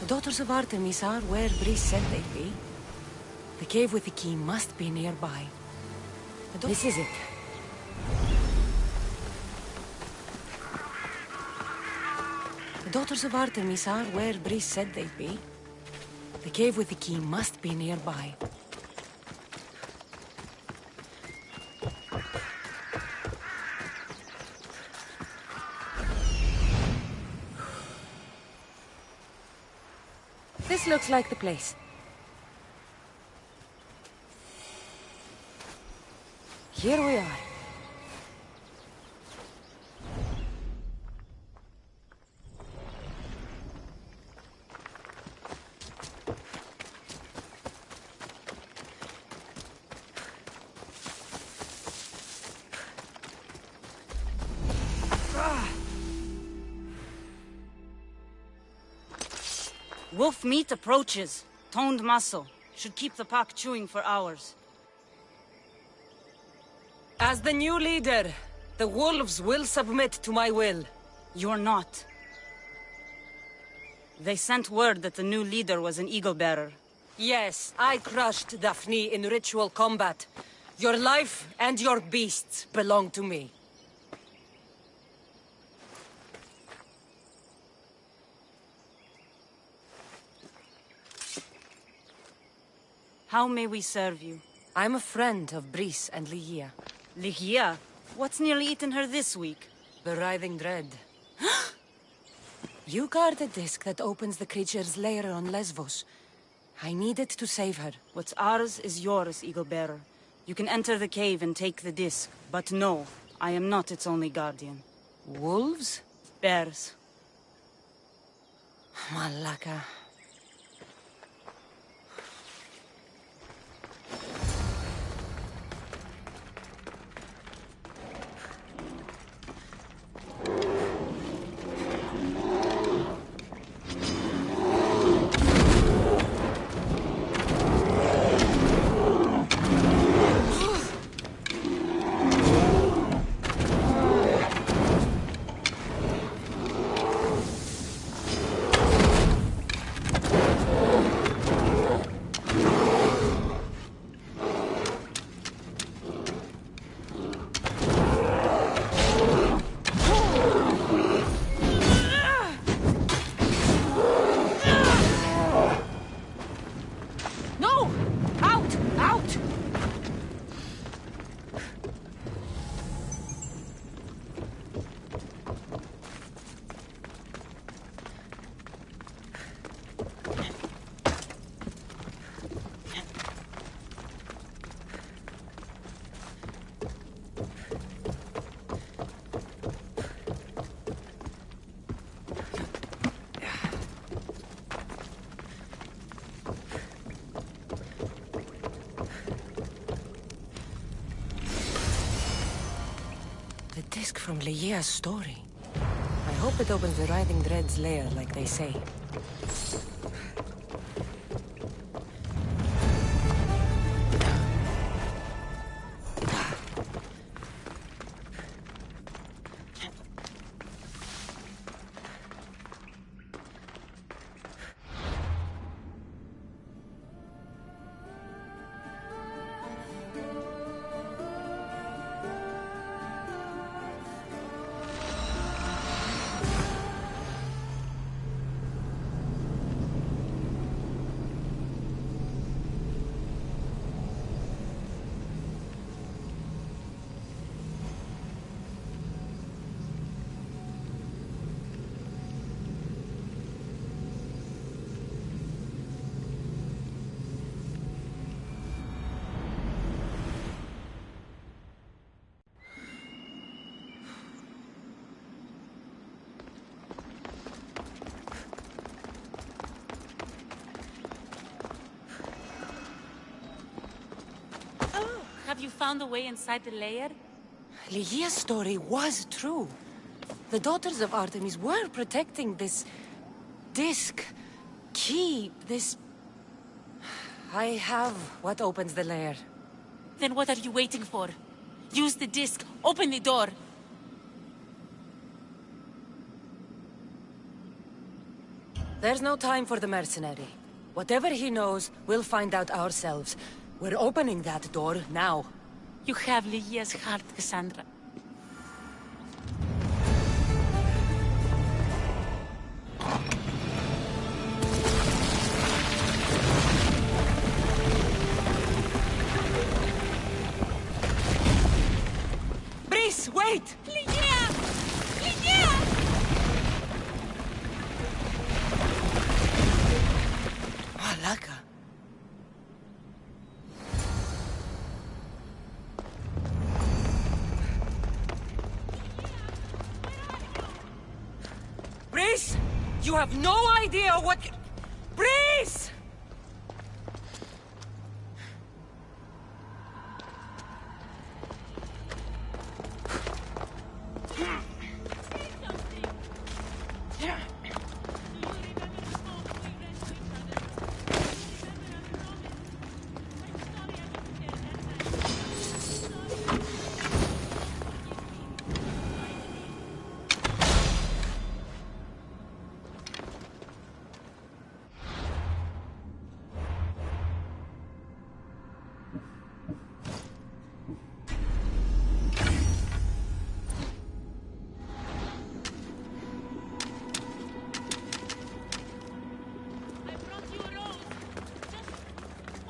The daughters of Artemis are where Brice said they'd be. The cave with the key must be nearby. This is it. The daughters of Artemis are where Brice said they'd be. The cave with the key must be nearby. This looks like the place. Here we are. Wolf meat approaches. Toned muscle. Should keep the pack chewing for hours. As the new leader, the wolves will submit to my will. You're not. They sent word that the new leader was an eagle-bearer. Yes, I crushed Daphne in ritual combat. Your life and your beasts belong to me. How may we serve you? I'm a friend of Brice and Ligia. Ligia? What's nearly eaten her this week? The writhing dread. You guard the disc that opens the creature's lair on Lesvos. I needed to save her. What's ours is yours, Eagle-bearer. You can enter the cave and take the disc, but no, I am not its only guardian. Wolves? Bears. Malaka. The disc from Ligia's story. I hope it opens the Writhing Dread's lair like they say. you found a way inside the lair? Lygia's story was true. The daughters of Artemis were protecting this disc, key, this... I have what opens the lair. Then what are you waiting for? Use the disc. Open the door. There's no time for the mercenary. Whatever he knows, we'll find out ourselves. We're opening that door now. You have Lygia's heart, Cassandra. Brice, wait! Lygia! Lygia! Malaka. Brice! You have no idea what... Brice!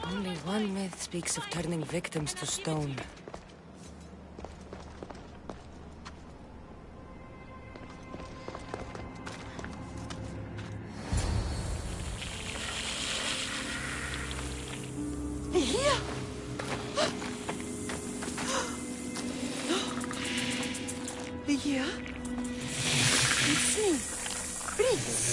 Only one myth speaks of turning victims to stone. Lygia! Lygia? It's me, Brice.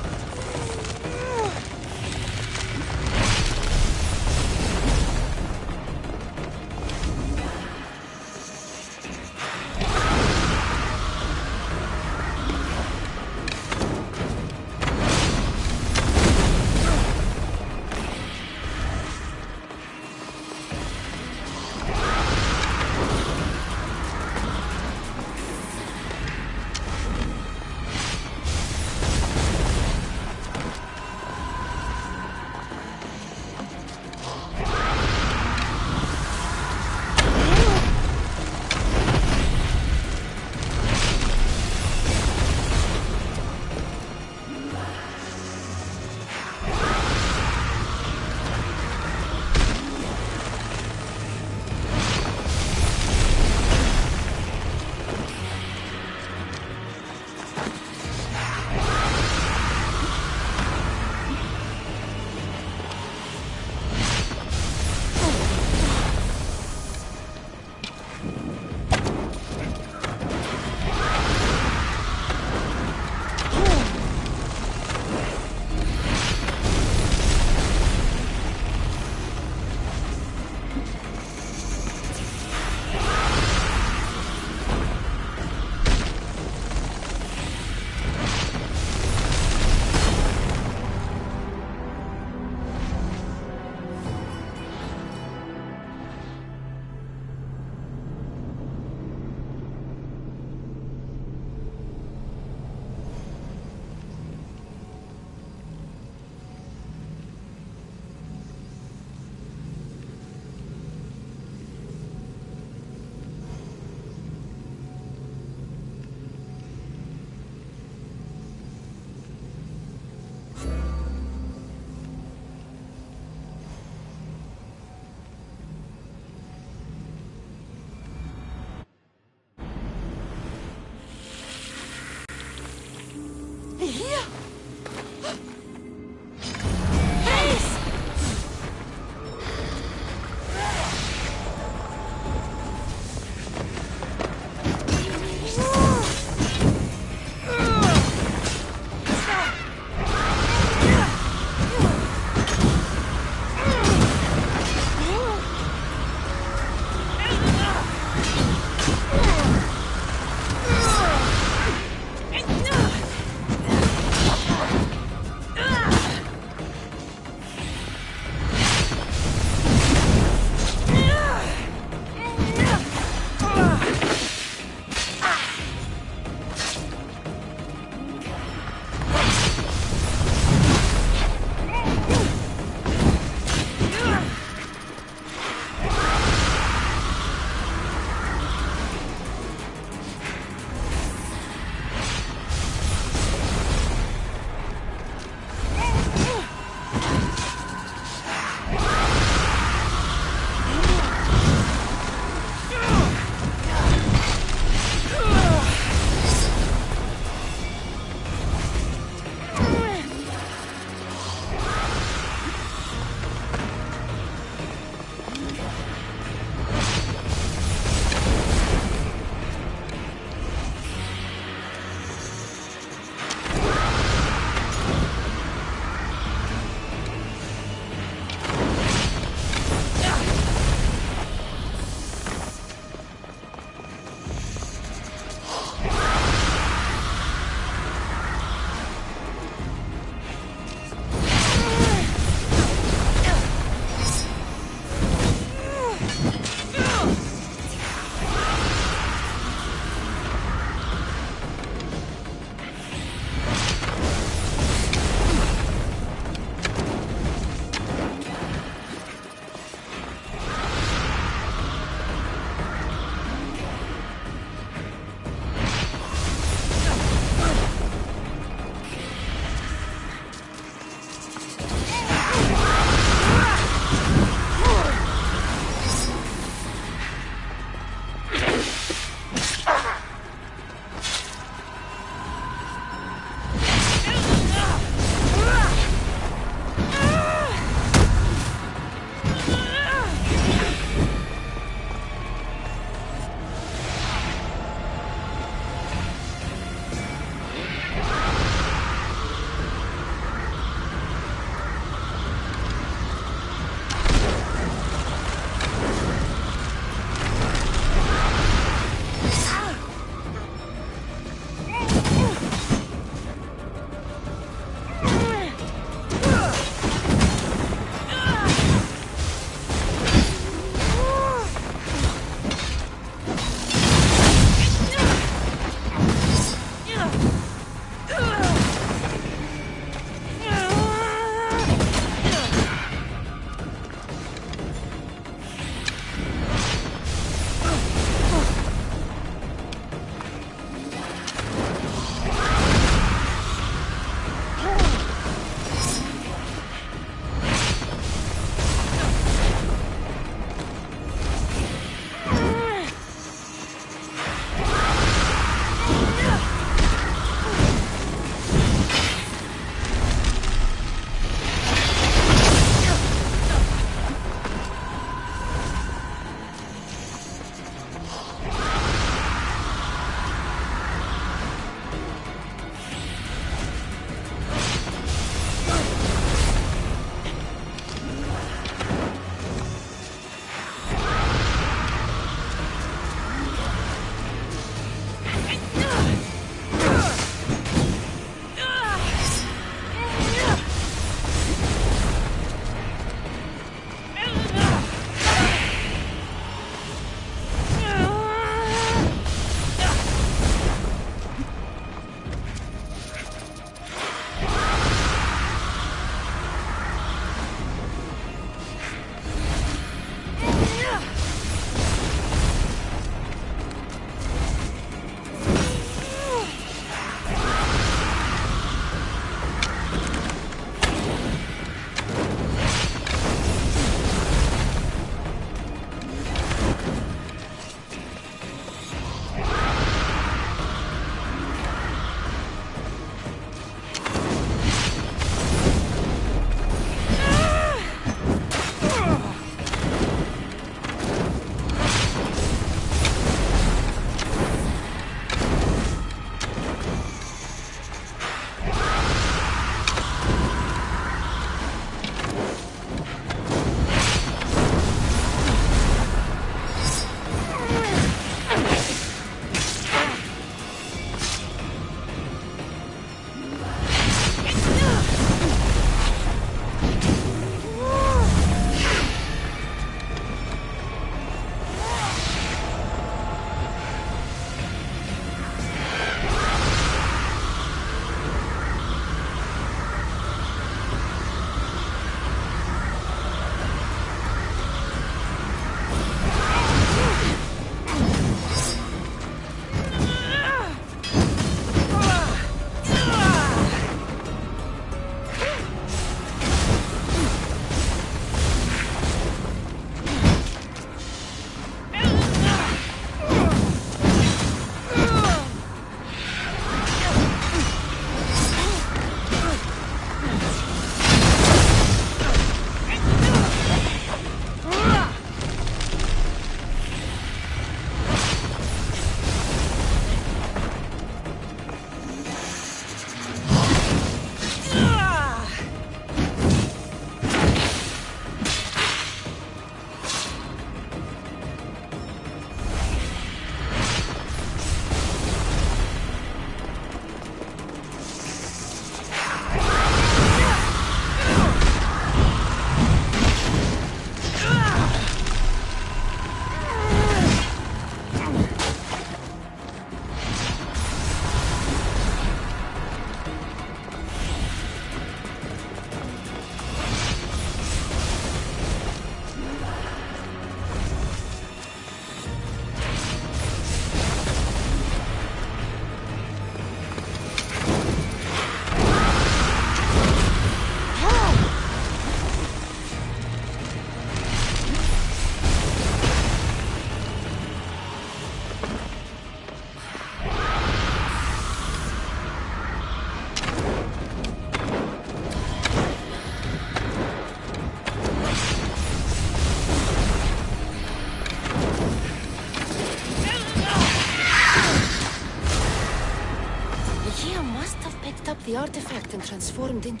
the artifact and transformed in...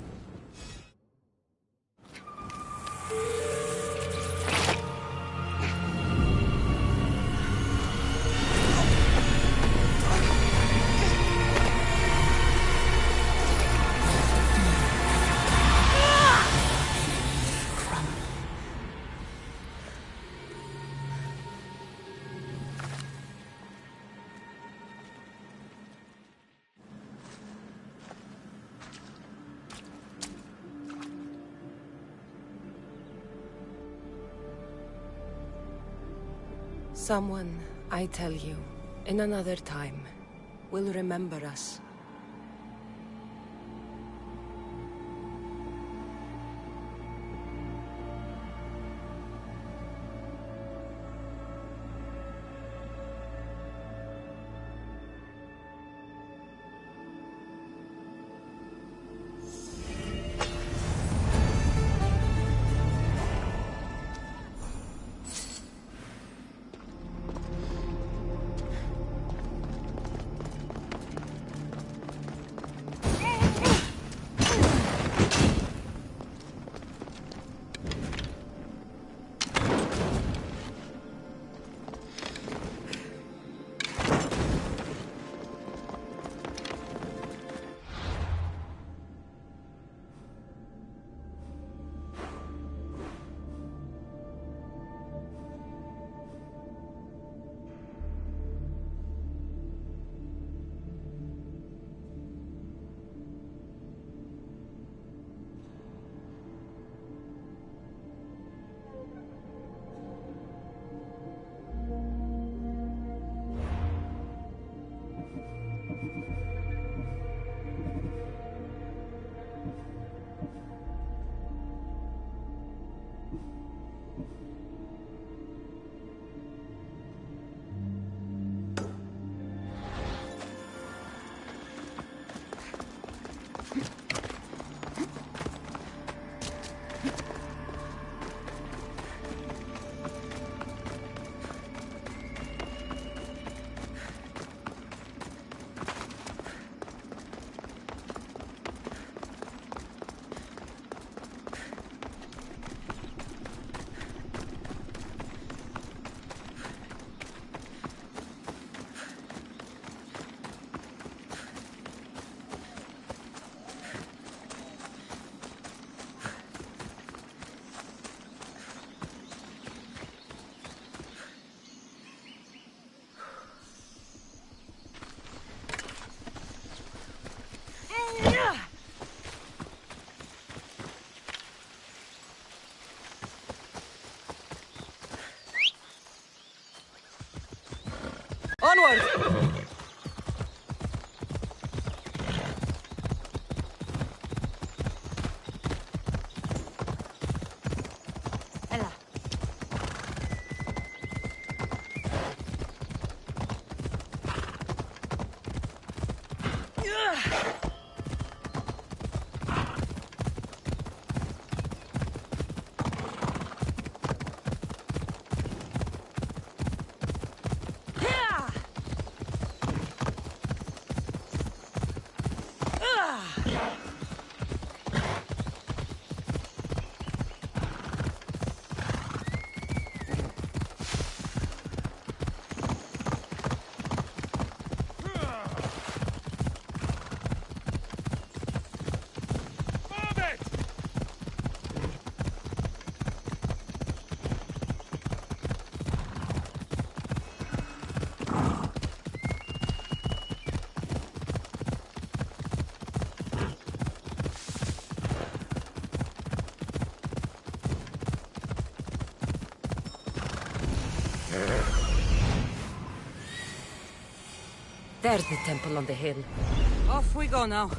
Someone, I tell you, in another time, will remember us. Onward! Ella. There's the temple on the hill. Off we go now.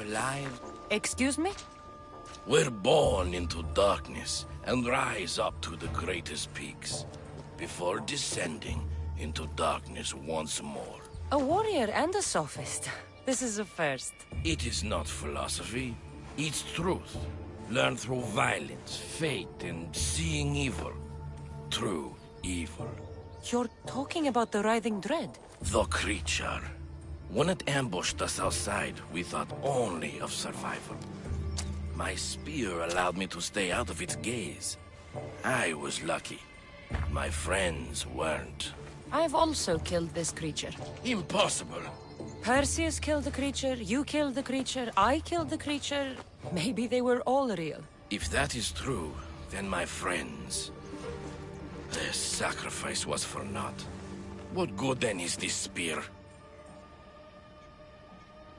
alive? Excuse me? We're born into darkness and rise up to the greatest peaks, before descending into darkness once more. A warrior and a sophist. This is a first. It is not philosophy, it's truth. Learned through violence, fate, and seeing evil. True evil. You're talking about the writhing dread? The creature. When it ambushed us outside, we thought only of survival. My spear allowed me to stay out of its gaze. I was lucky. My friends weren't. I've also killed this creature. Impossible. Perseus killed the creature, you killed the creature, I killed the creature. Maybe they were all real. If that is true, then my friends... their sacrifice was for naught. What good then is this spear?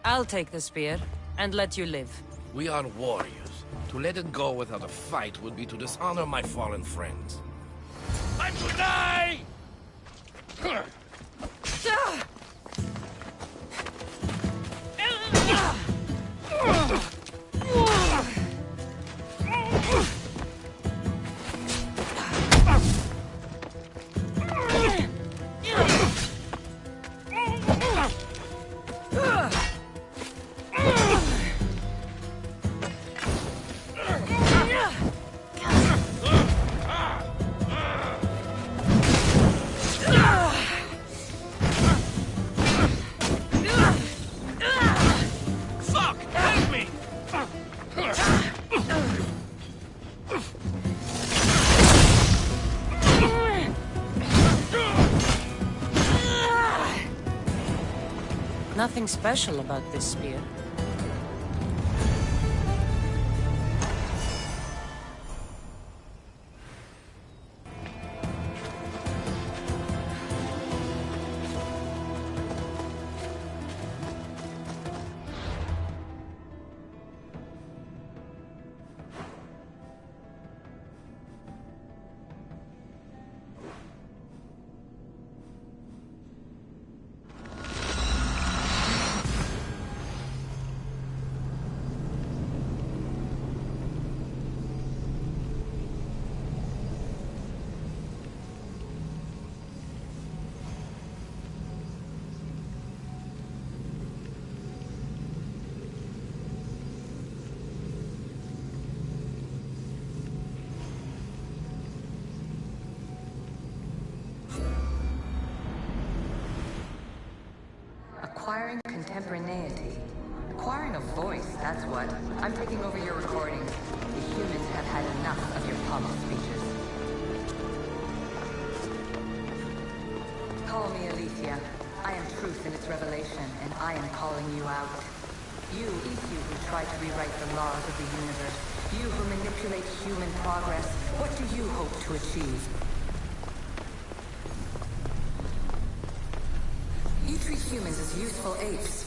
I'll take the spear, and let you live. We are warriors. To let it go without a fight would be to dishonor my fallen friends. I'm to die! Nothing special about this spear. Acquiring contemporaneity. Acquiring a voice, that's what. I'm taking over your recording. The humans have had enough of your pompous speeches. Call me Aletheia. I am truth in its revelation, and I am calling you out. You, each you who try to rewrite the laws of the universe. You who manipulate human progress. What do you hope to achieve? You treat humans as useful apes.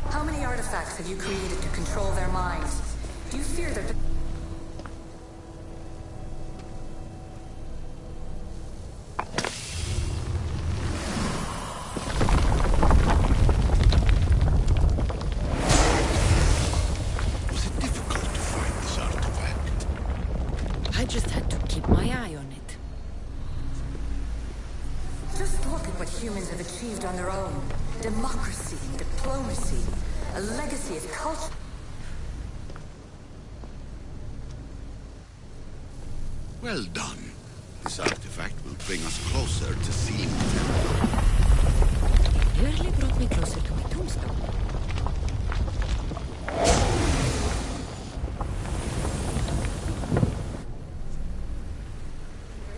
How many artifacts have you created to control their minds? Do you fear their... Was it difficult to find this artifact? I just had to keep my eye on it. Just look at what humans have achieved on their own. Democracy and diplomacy. A legacy of culture. Well done. This artifact will bring us closer to seeing them. It nearly brought me closer to my tombstone.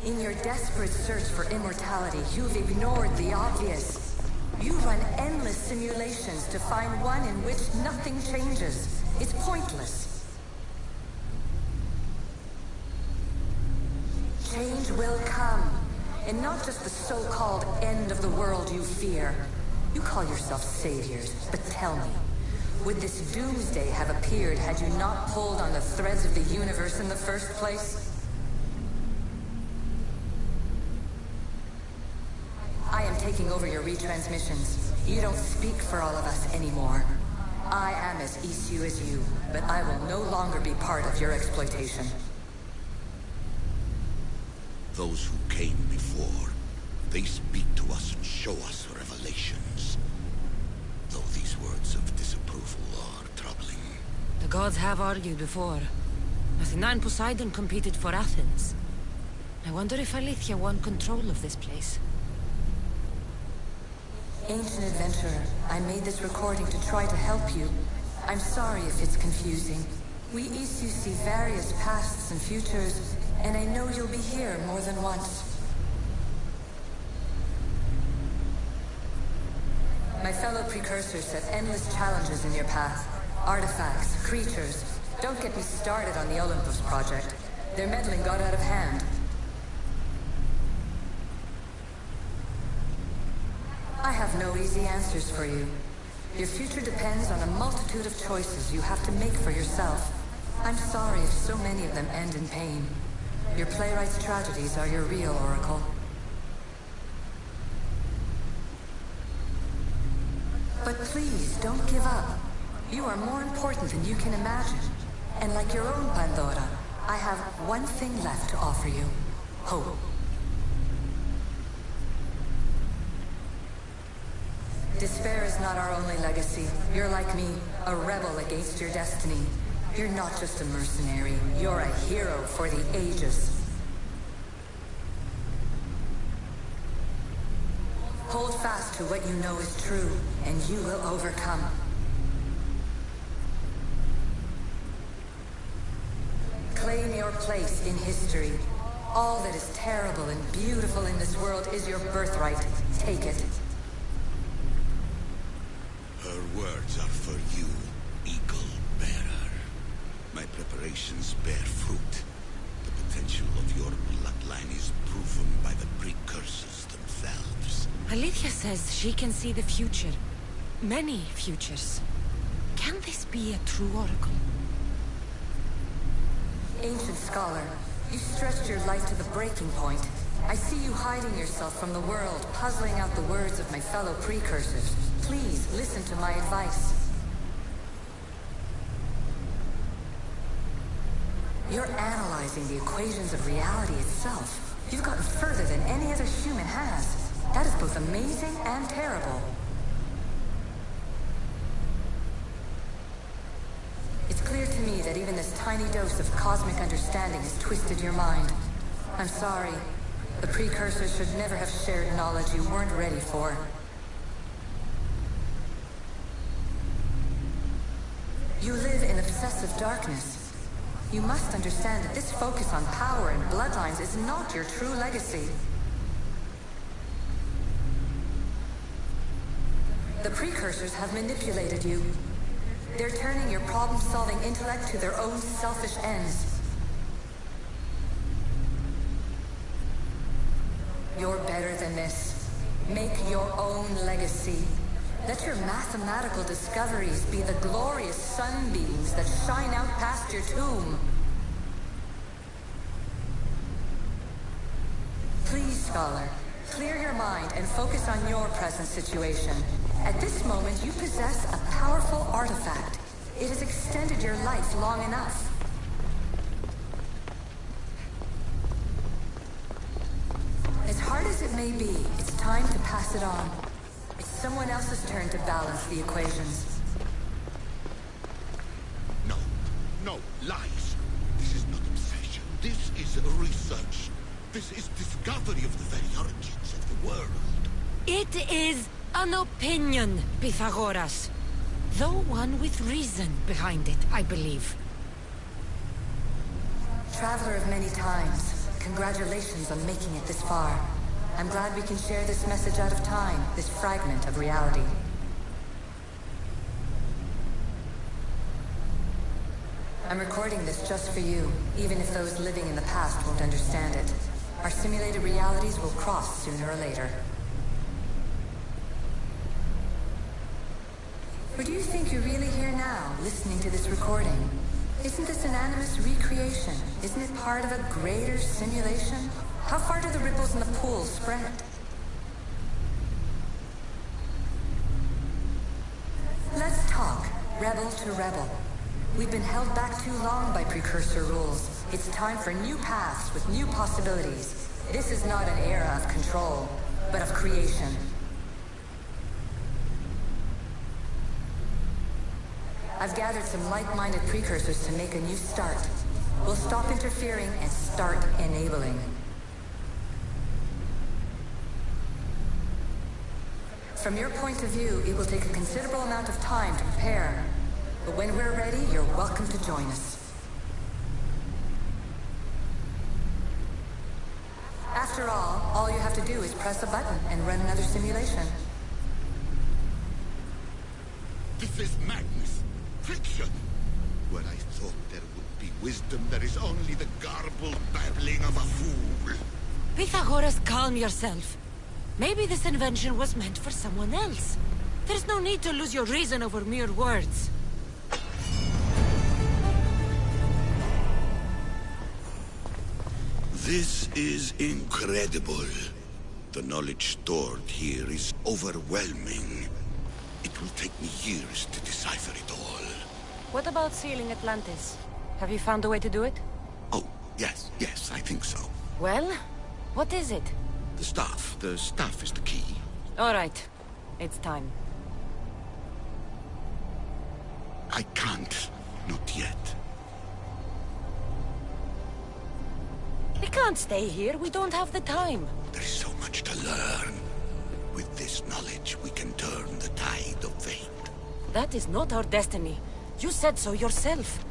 In your desperate search for immortality, you've ignored the obvious. You run endless simulations to find one in which nothing changes. It's pointless. Change will come, and not just the so-called end of the world you fear. You call yourself saviors, but tell me, would this doomsday have appeared had you not pulled on the threads of the universe in the first place? I am taking over your retransmissions. You don't speak for all of us anymore. I am as issue as you, but I will no longer be part of your exploitation. Those who came before, they speak to us and show us revelations. Though these words of disapproval are troubling. The gods have argued before. Athena and Poseidon competed for Athens. I wonder if Alethea won control of this place. Ancient adventurer, I made this recording to try to help you. I'm sorry if it's confusing. We Isu see various pasts and futures, and I know you'll be here more than once. My fellow precursors set endless challenges in your path. Artifacts, creatures. Don't get me started on the Olympus project. Their meddling got out of hand. I have no easy answers for you. Your future depends on a multitude of choices you have to make for yourself. I'm sorry if so many of them end in pain. Your playwright's tragedies are your real oracle. But please, don't give up. You are more important than you can imagine. And like your own Pandora, I have one thing left to offer you. Hope. Despair is not our only legacy. You're like me, a rebel against your destiny. You're not just a mercenary, you're a hero for the ages. Hold fast to what you know is true, and you will overcome. Claim your place in history. All that is terrible and beautiful in this world is your birthright. Take it. Her words are for you, Eagle Bearer. My preparations bear fruit. The potential of your bloodline is proven by the precursors themselves. Alethea says she can see the future. Many futures. Can this be a true oracle? Ancient scholar, you stretched your life to the breaking point. I see you hiding yourself from the world, puzzling out the words of my fellow precursors. Please, listen to my advice. You're analyzing the equations of reality itself. You've gotten further than any other human has. That is both amazing and terrible. It's clear to me that even this tiny dose of cosmic understanding has twisted your mind. I'm sorry. The precursors should never have shared knowledge you weren't ready for. You live in obsessive darkness. You must understand that this focus on power and bloodlines is not your true legacy. The precursors have manipulated you. They're turning your problem-solving intellect to their own selfish ends. You're better than this. Make your own legacy. Let your mathematical discoveries be the glorious sunbeams that shine out past your tomb. Please, scholar, clear your mind and focus on your present situation. At this moment, you possess a powerful artifact. It has extended your life long enough. As hard as it may be, it's time to pass it on. It's someone else's turn to balance the equations. No, no, lies. This is not obsession. This is research. This is discovery of the very origins of the world. It is an opinion, Pythagoras. Though one with reason behind it, I believe. Traveler of many times, congratulations on making it this far. I'm glad we can share this message out of time, this fragment of reality. I'm recording this just for you, even if those living in the past won't understand it. Our simulated realities will cross sooner or later. Or do you think you're really here now, listening to this recording? Isn't this an animus recreation? Isn't it part of a greater simulation? How far do the ripples in the pool spread? Let's talk. Rebel to rebel. We've been held back too long by precursor rules. It's time for new paths with new possibilities. This is not an era of control, but of creation. I've gathered some like-minded precursors to make a new start. We'll stop interfering and start enabling. From your point of view, it will take a considerable amount of time to prepare. But when we're ready, you're welcome to join us. After all you have to do is press a button and run another simulation. This is madness. Fiction. Where I thought there would be wisdom, there is only the garbled babbling of a fool. Pythagoras, calm yourself. Maybe this invention was meant for someone else. There's no need to lose your reason over mere words. This is incredible. The knowledge stored here is overwhelming. It will take me years to decipher it all. What about sealing Atlantis? Have you found a way to do it? Oh, yes, I think so. Well, what is it? The staff is the key. All right, it's time. I can't, not yet. We can't stay here, we don't have the time. There is so much to learn. With this knowledge, we can turn the tide of fate. That is not our destiny. You said so yourself.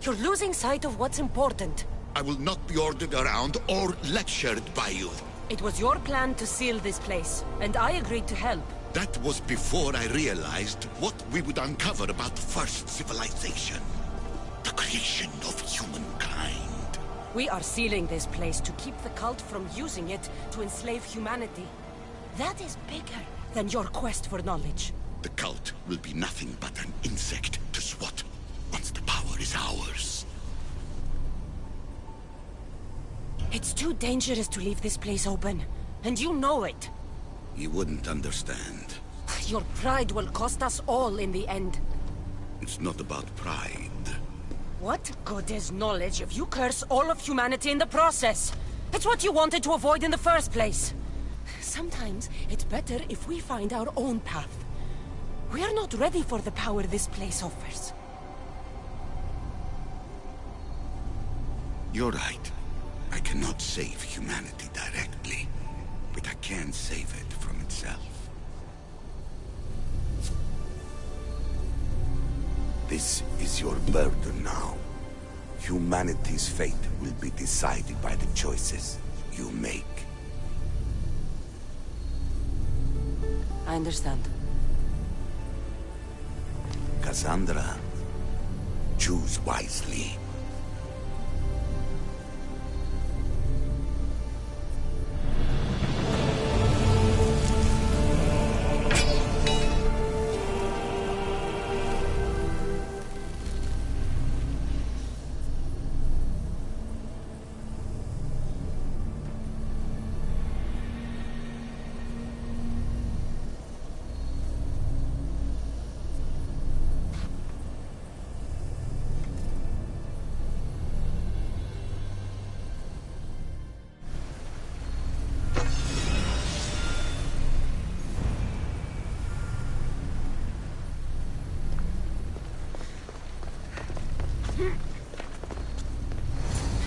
You're losing sight of what's important. I will not be ordered around or lectured by you. It was your plan to seal this place, and I agreed to help. That was before I realized what we would uncover about the first civilization. The creation of humankind. We are sealing this place to keep the cult from using it to enslave humanity. That is bigger than your quest for knowledge. The cult will be nothing but an insect to swat once the power is ours. It's too dangerous to leave this place open, and you know it. You wouldn't understand. Your pride will cost us all in the end. It's not about pride. What good is knowledge if you curse all of humanity in the process? It's what you wanted to avoid in the first place. Sometimes it's better if we find our own path. We are not ready for the power this place offers. You're right. I cannot save humanity directly, but I can save it from itself. This is your burden now. Humanity's fate will be decided by the choices you make. I understand. Kasandra, choose wisely.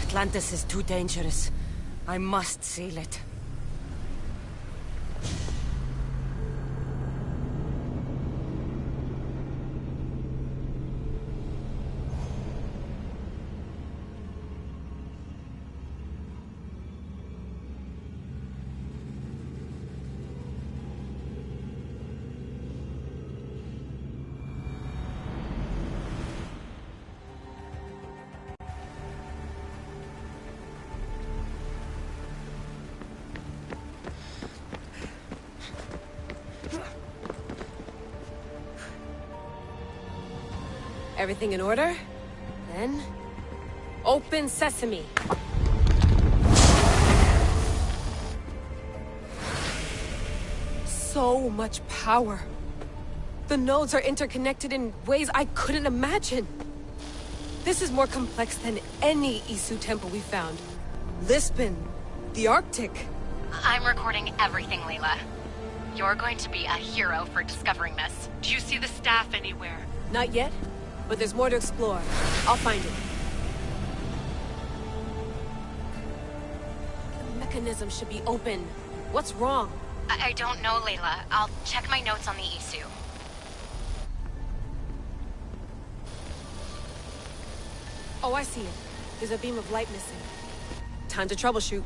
Atlantis is too dangerous. I must seal it. Everything in order? Then... open sesame! So much power. The nodes are interconnected in ways I couldn't imagine. This is more complex than any Isu temple we found. Lisbon, the Arctic. I'm recording everything, Layla. You're going to be a hero for discovering this. Do you see the staff anywhere? Not yet, but there's more to explore. I'll find it. The mechanism should be open. What's wrong? I don't know, Layla. I'll check my notes on the Isu. Oh, I see it. There's a beam of light missing. Time to troubleshoot.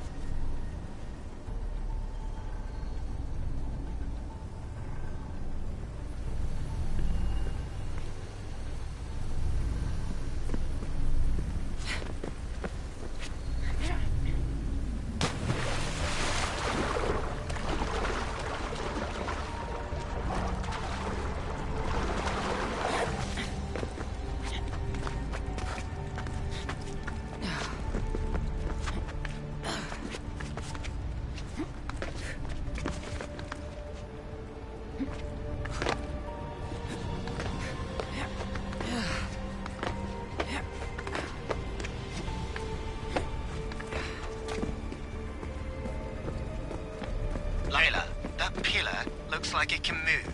Layla, that pillar looks like it can move.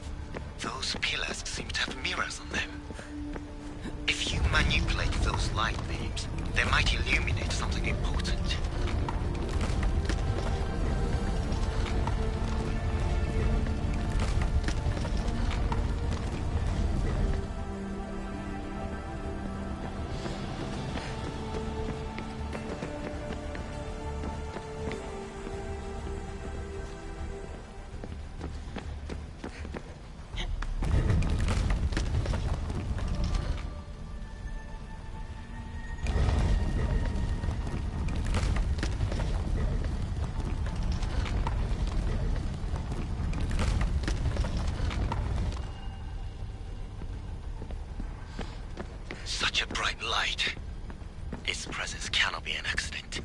Those pillars seem to have mirrors on them. If you manipulate those light beams, they might illuminate something important. Such a bright light. Its presence cannot be an accident.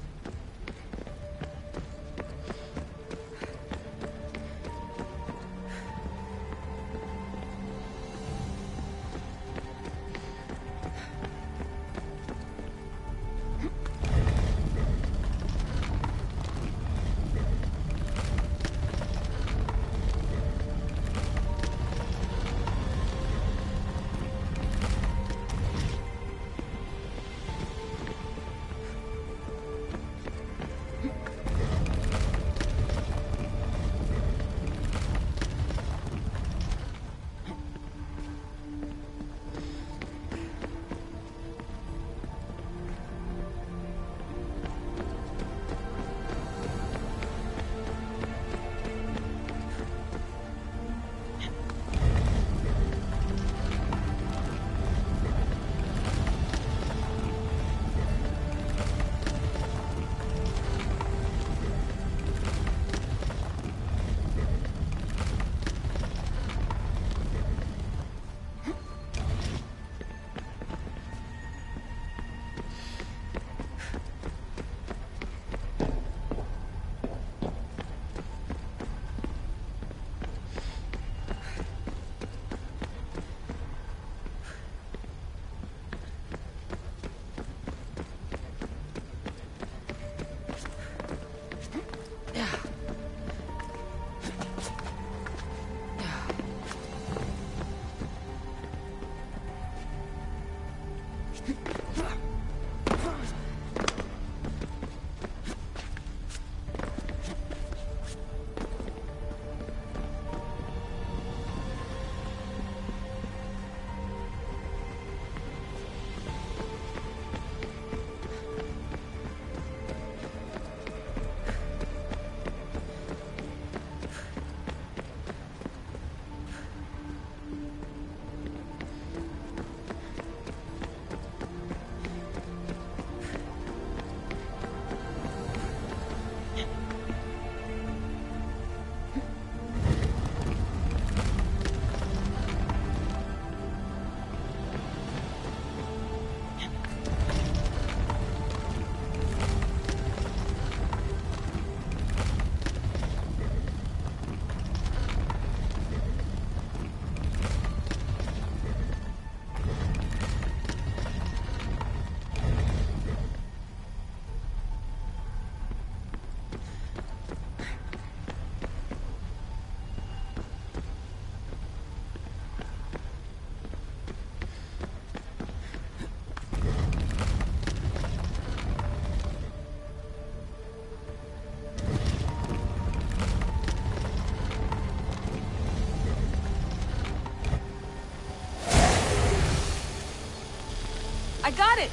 I got it!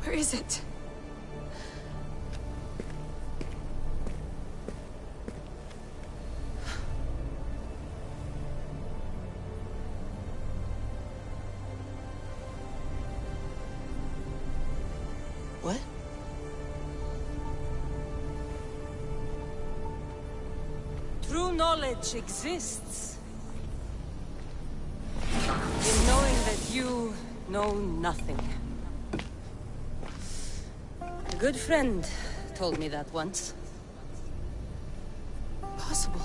Where is it? What? True knowledge exists. In knowing that you know nothing. A good friend told me that once. Possible.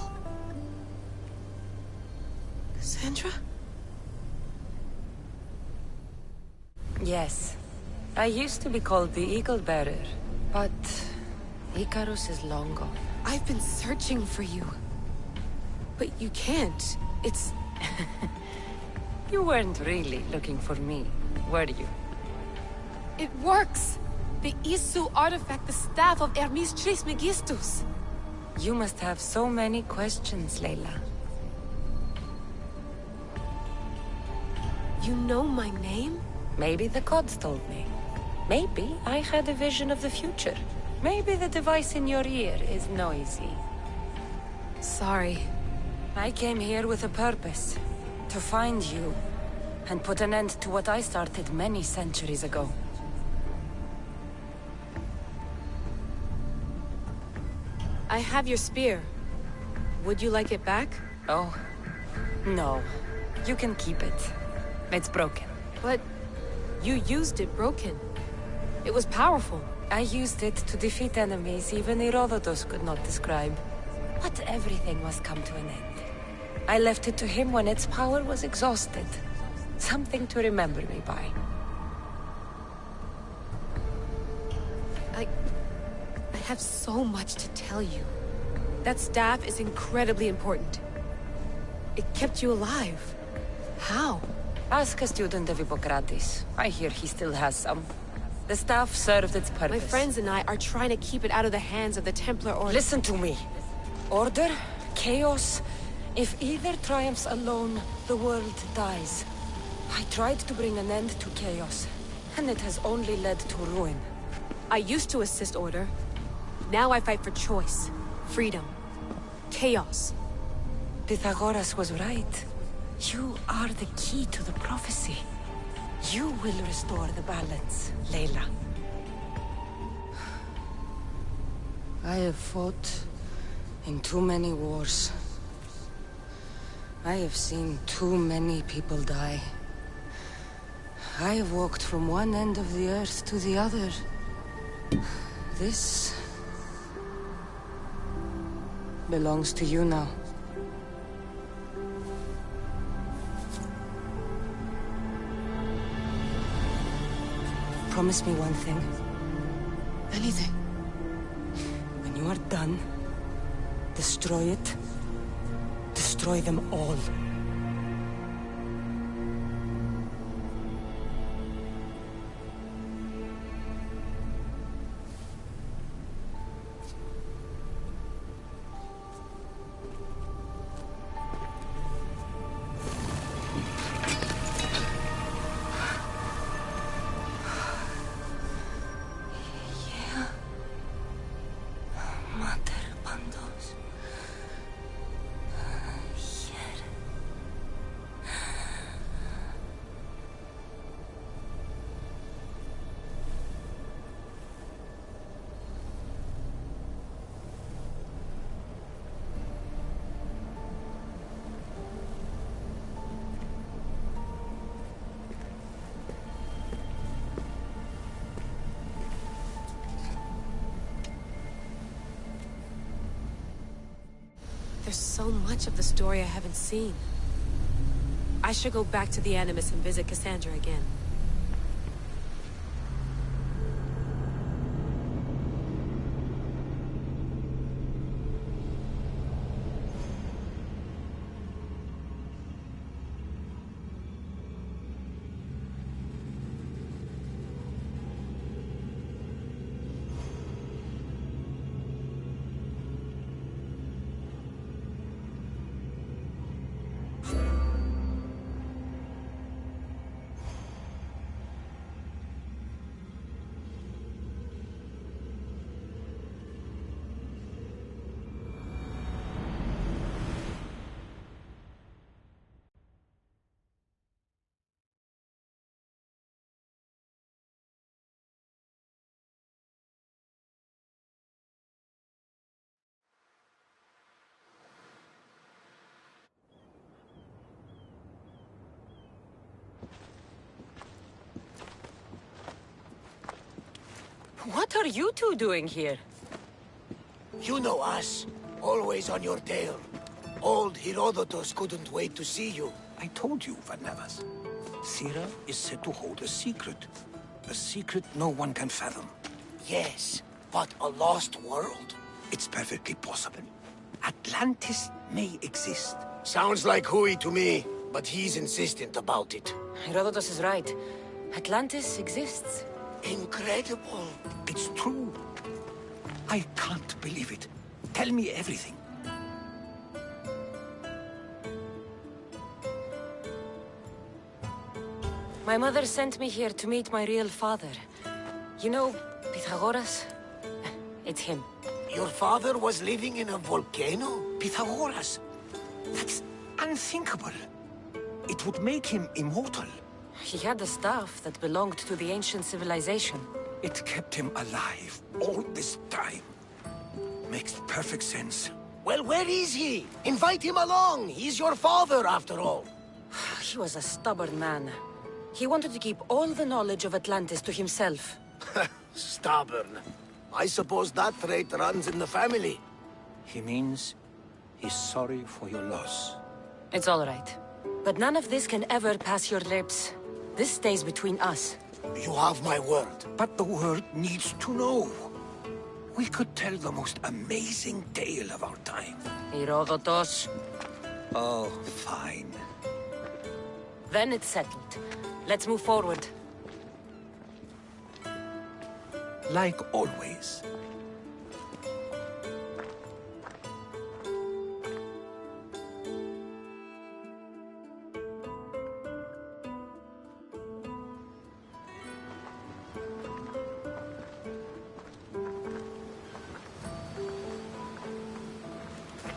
Cassandra? Yes. I used to be called the Eagle Bearer, but Icarus is long gone. I've been searching for you. But you can't. It's... You weren't really looking for me, were you? It works! The Isu artifact, the staff of Hermes Trismegistus. You must have so many questions, Layla. You know my name? Maybe the gods told me. Maybe I had a vision of the future. Maybe the device in your ear is noisy. Sorry. I came here with a purpose. To find you. And put an end to what I started many centuries ago. I have your spear. Would you like it back? Oh. No. You can keep it. It's broken. But... you used it broken. It was powerful. I used it to defeat enemies even Herodotus could not describe. But everything must come to an end. I left it to him when its power was exhausted. Something to remember me by. I have so much to tell you. That staff is incredibly important. It kept you alive. How? Ask a student of Hippocrates. I hear he still has some. The staff served its purpose. My friends and I are trying to keep it out of the hands of the Templar Order. Listen to me. Order, chaos. If either triumphs alone, the world dies. I tried to bring an end to chaos, and it has only led to ruin. I used to assist Order. Now I fight for choice, freedom, chaos. Pythagoras was right. You are the key to the prophecy. You will restore the balance, Layla. I have fought in too many wars. I have seen too many people die. I have walked from one end of the earth to the other. This belongs to you now. Promise me one thing. Anything. When you are done, destroy it. Destroy them all. There's so much of the story I haven't seen. I should go back to the Animus and visit Cassandra again. What are you two doing here? You know us. Always on your tail. Old Herodotus couldn't wait to see you. I told you, Varnavas. Thera is said to hold a secret. A secret no one can fathom. Yes, but a lost world? It's perfectly possible. Atlantis may exist. Sounds like Hui to me, but he's insistent about it. Herodotus is right. Atlantis exists. Incredible. It's true. I can't believe it. Tell me everything. My mother sent me here to meet my real father. You know, Pythagoras? It's him. Your father was living in a volcano? Pythagoras? That's unthinkable. It would make him immortal. He had the staff that belonged to the ancient civilization. It kept him alive all this time. Makes perfect sense. Well, where is he? Invite him along. He's your father, after all. He was a stubborn man. He wanted to keep all the knowledge of Atlantis to himself. Stubborn. I suppose that trait runs in the family. He means he's sorry for your loss. It's all right. But none of this can ever pass your lips. This stays between us. You have my word. But the world needs to know. We could tell the most amazing tale of our time. Herodotus. Oh, fine. Then it's settled. Let's move forward. Like always.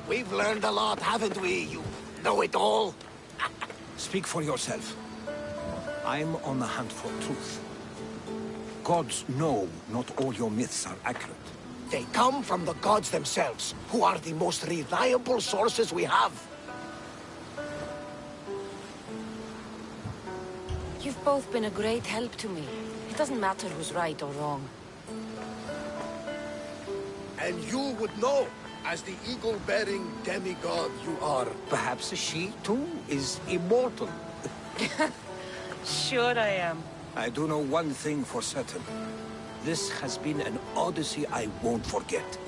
We've learned a lot, haven't we, you know-it-all? Speak for yourself. I'm on the hunt for truth. Gods know not all your myths are accurate. They come from the gods themselves, who are the most reliable sources we have. You've both been a great help to me. It doesn't matter who's right or wrong. And you would know, as the eagle-bearing demigod you are. Perhaps she, too, is immortal. Sure I am. I do know one thing for certain. This has been an odyssey I won't forget.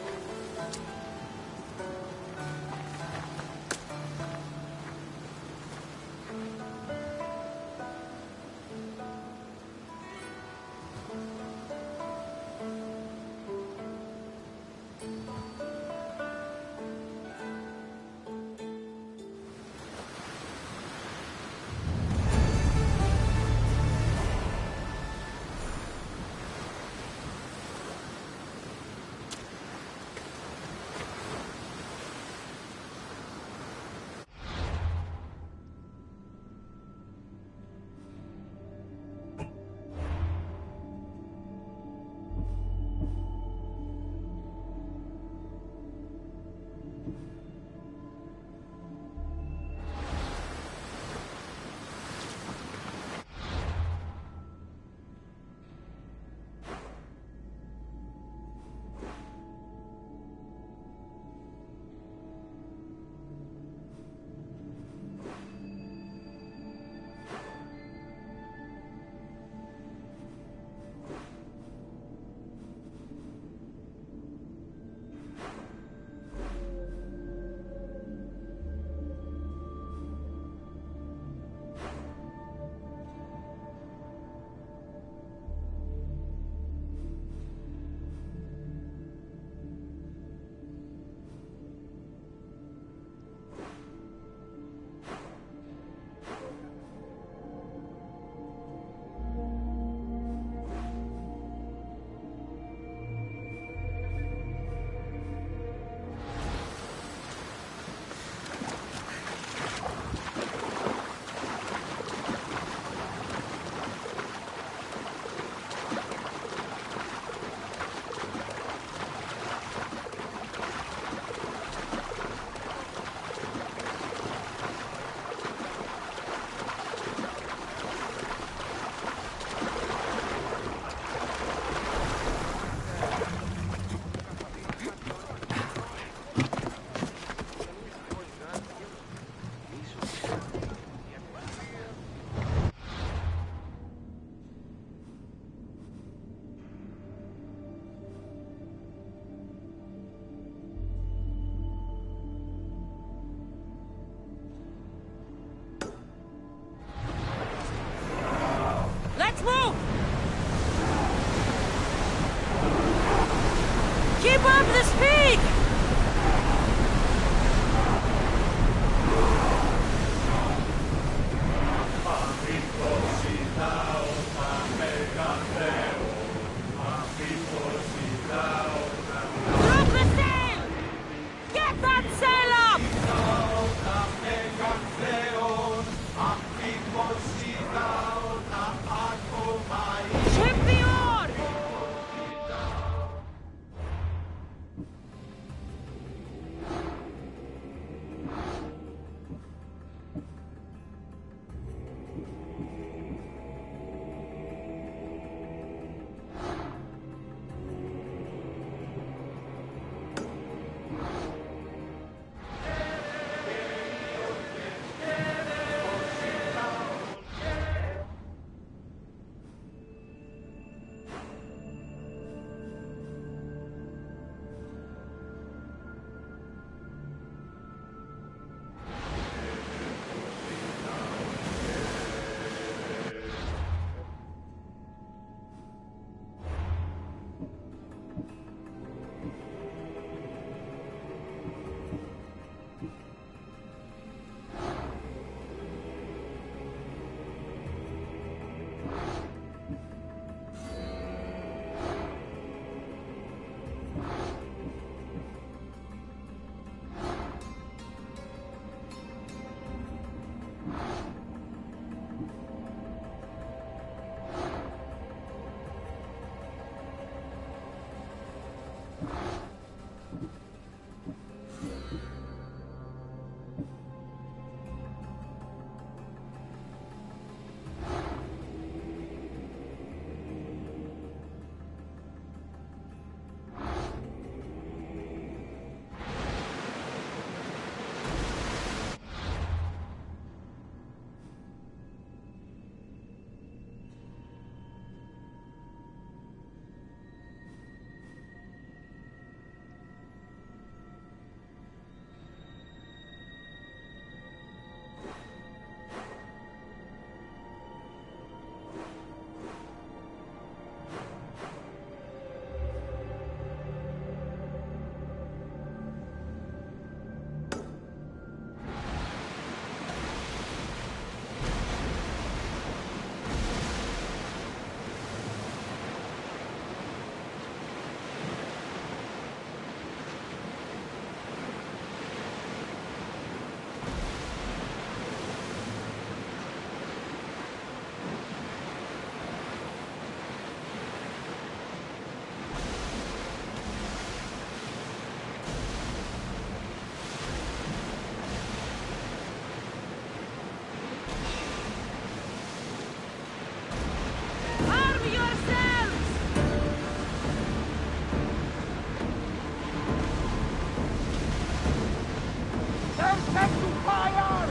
They're set to fire!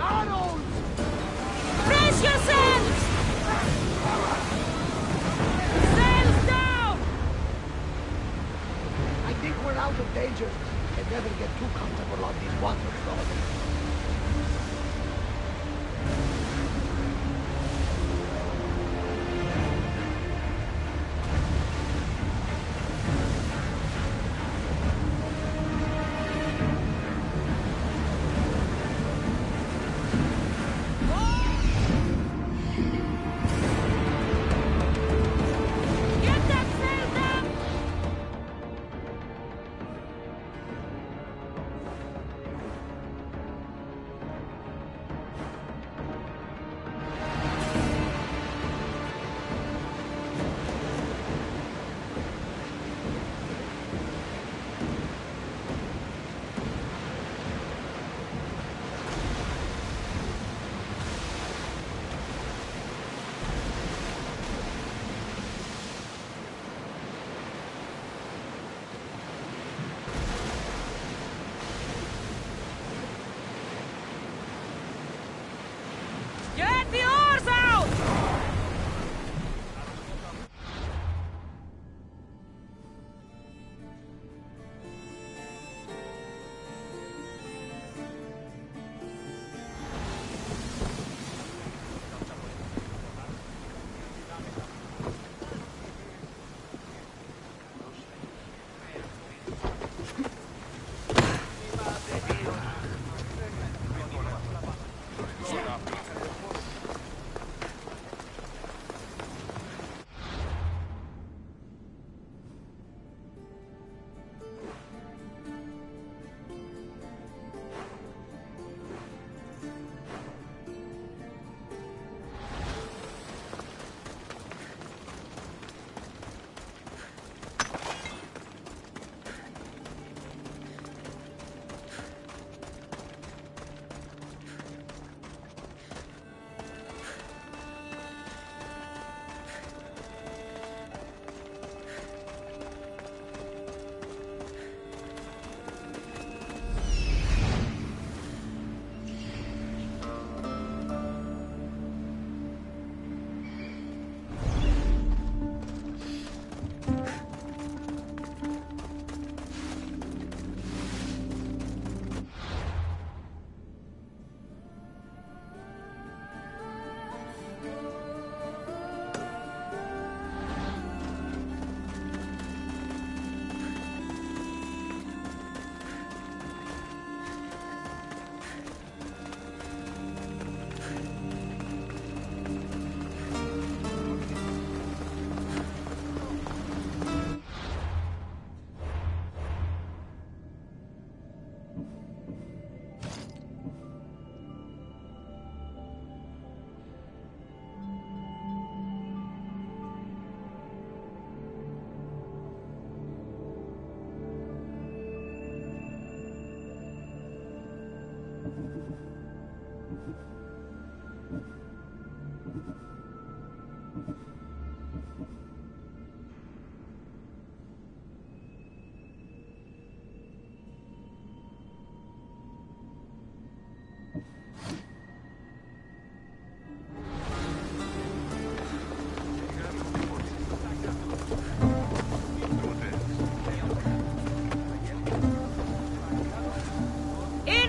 Arrows! Brace yourselves! Sails down! I think we're out of danger. And never get too comfortable on these waters, though. Get the oars out!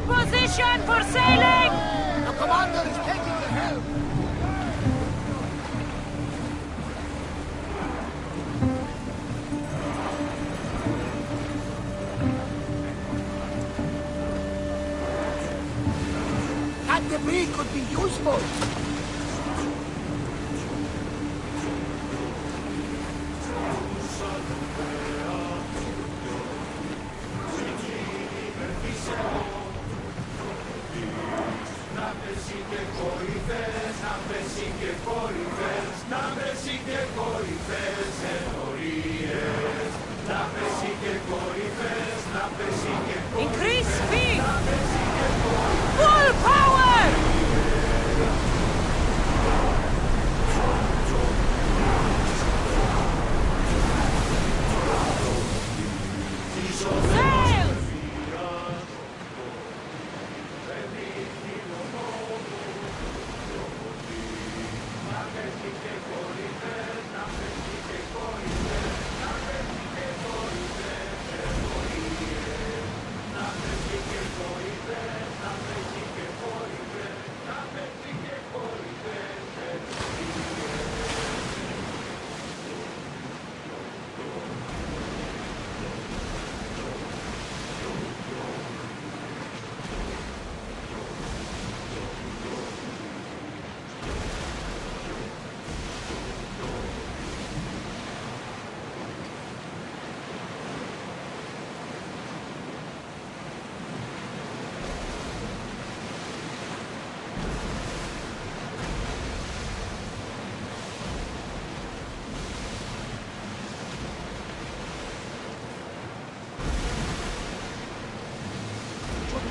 Position for sailing! The commander is taking the helm! That debris could be useful! Increase speed! Full power! Sails!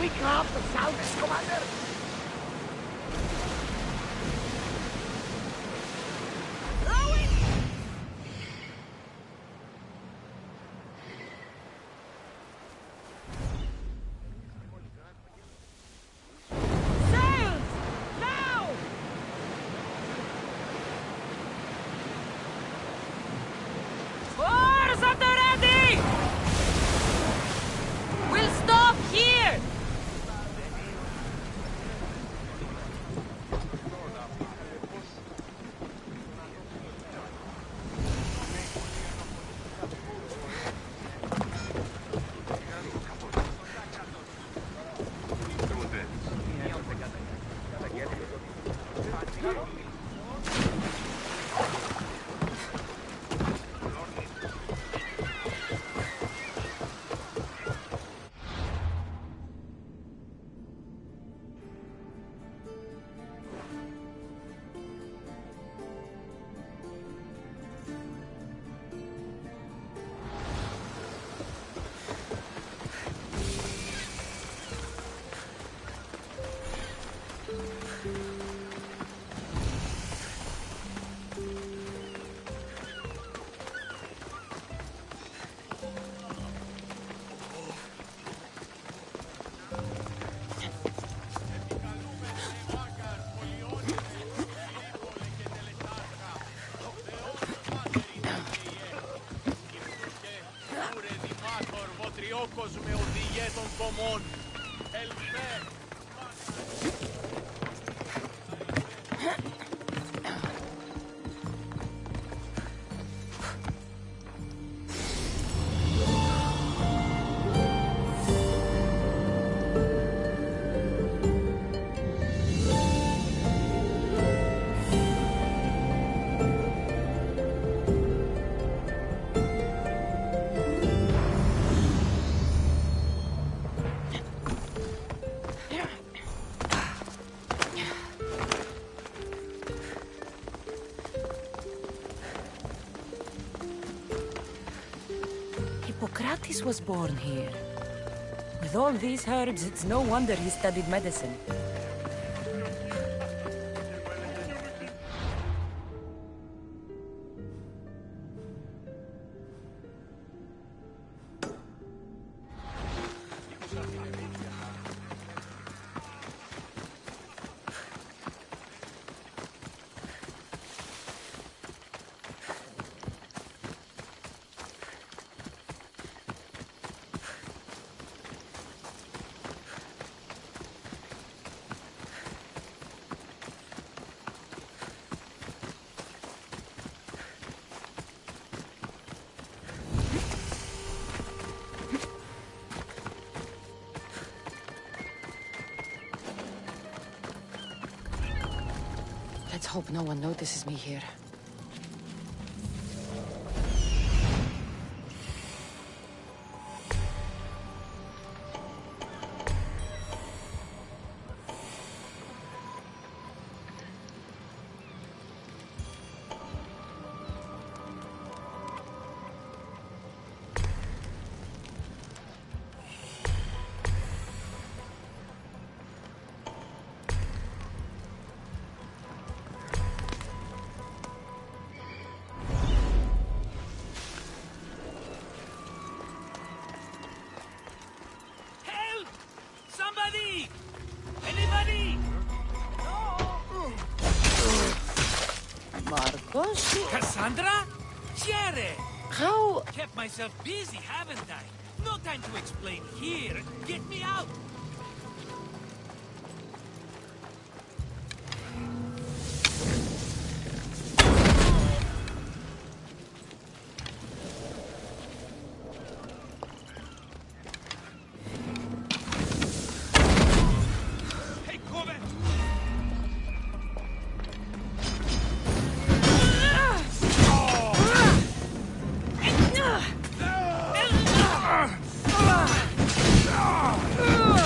we grab the salvage, Commander? Hippocrates was born here. With all these herbs, it's no wonder he studied medicine. Let's hope no one notices me here. Kasandra? Chere! How? Kept myself busy, haven't I? No time to explain here. Get me out! Ah!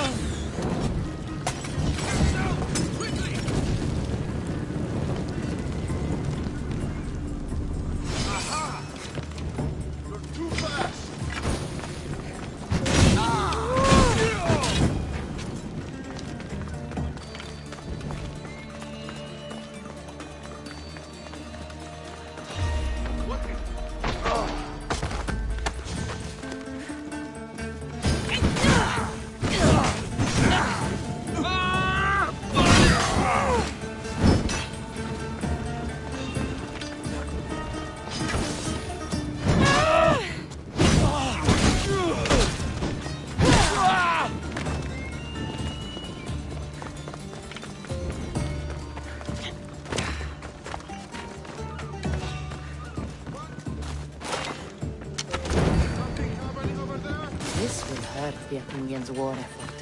Sovjetunion's war effort.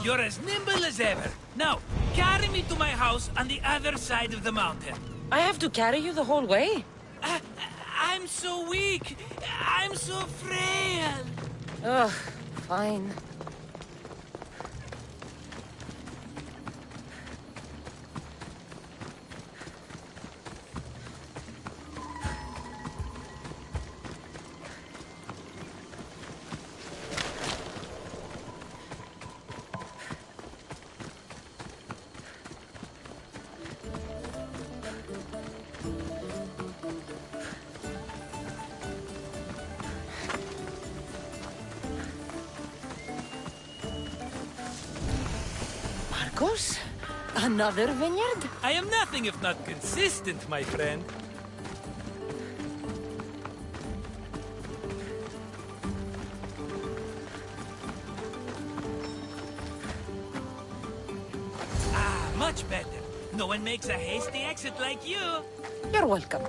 You're as nimble as ever. Now, carry me to my house on the other side of the mountain. I have to carry you the whole way? I'm so weak. I'm so frail. Ugh, fine. Marcos? Another vineyard? I am nothing if not consistent, my friend. Ah, much better. No one makes a hasty exit like you. You're welcome.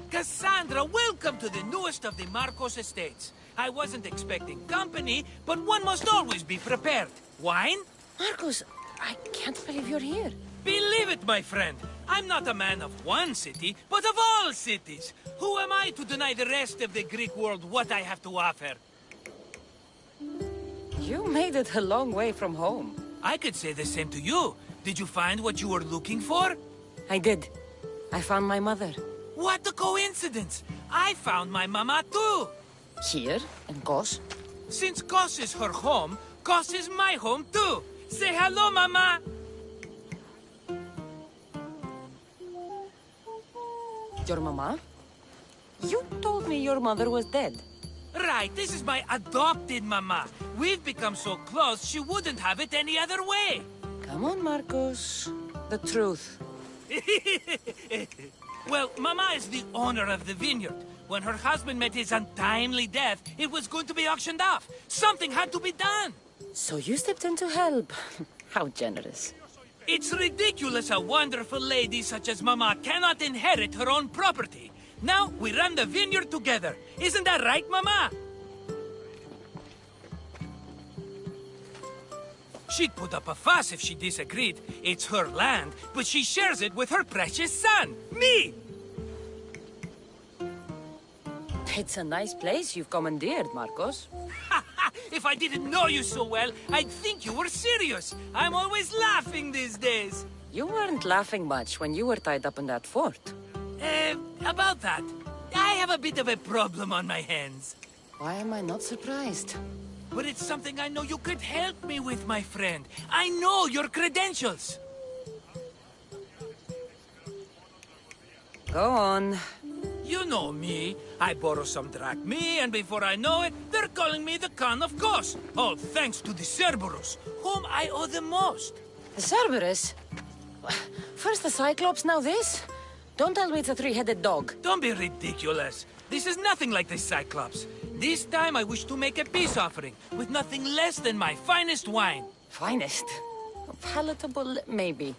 Kasandra, welcome to the newest of the Marcos estates. I wasn't expecting company, but one must always be prepared. Wine? Marcos, I can't believe you're here. Believe it, my friend. I'm not a man of one city, but of all cities. Who am I to deny the rest of the Greek world what I have to offer? You made it a long way from home. I could say the same to you. Did you find what you were looking for? I did. I found my mother. What a coincidence! I found my mama too! Here, in Kos? Since Kos is her home, Kos is my home too! Say hello, mama! Your mama? You told me your mother was dead. Right, this is my adopted mama. We've become so close, she wouldn't have it any other way. Come on, Marcos. The truth. Well, Mama is the owner of the vineyard. When her husband met his untimely death, it was going to be auctioned off. Something had to be done. So you stepped in to help. How generous. It's ridiculous a wonderful lady such as Mama cannot inherit her own property. Now we run the vineyard together. Isn't that right, Mama? She'd put up a fuss if she disagreed. It's her land, but she shares it with her precious son, me! It's a nice place you've commandeered, Marcos. If I didn't know you so well, I'd think you were serious. I'm always laughing these days. You weren't laughing much when you were tied up in that fort. About that, I have a bit of a problem on my hands. Why am I not surprised? But it's something I know you could help me with, my friend. I know your credentials. Go on. You know me. I borrow some drachmae, and before I know it, they're calling me the Khan of Kos. All thanks to the Cerberus, whom I owe the most. The Cerberus? First the Cyclops, now this? Don't tell me it's a three-headed dog. Don't be ridiculous. This is nothing like the Cyclops. This time I wish to make a peace offering, with nothing less than my finest wine. Finest? Palatable, maybe.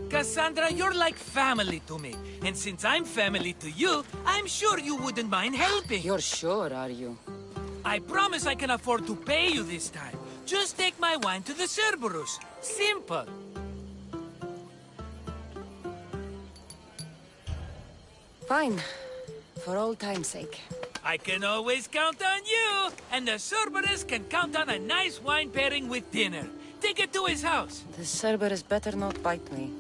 Kasandra, you're like family to me. And since I'm family to you, I'm sure you wouldn't mind helping. You're sure, are you? I promise I can afford to pay you this time. Just take my wine to the Cerberus. Simple. Fine. for old time's sake. I can always count on you, and the Cerberus can count on a nice wine pairing with dinner. Take it to his house. The Cerberus better not bite me.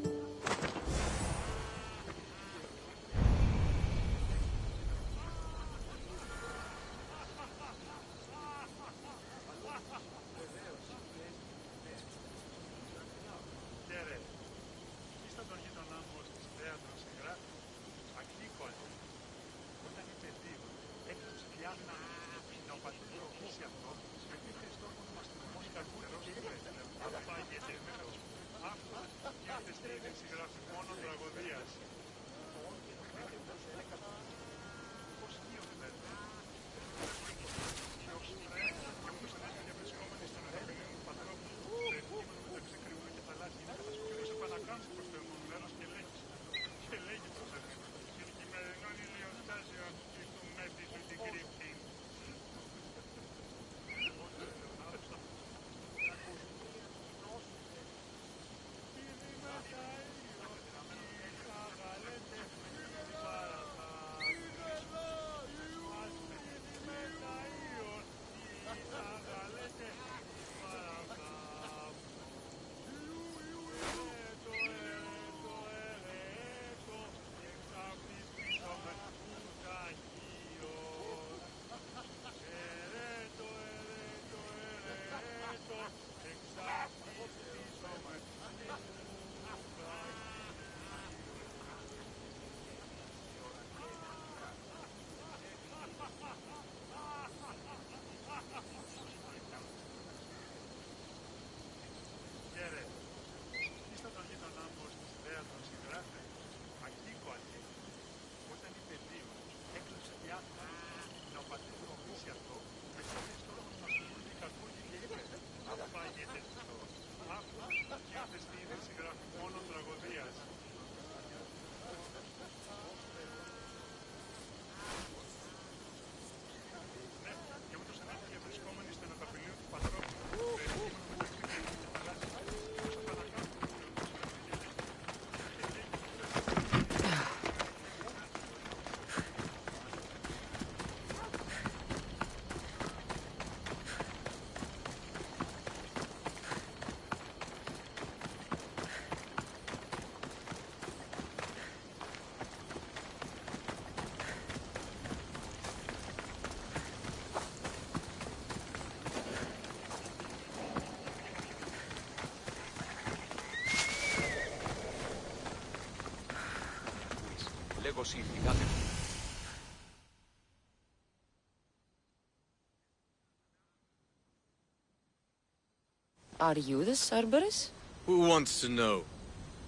Are you the Cerberus? Who wants to know?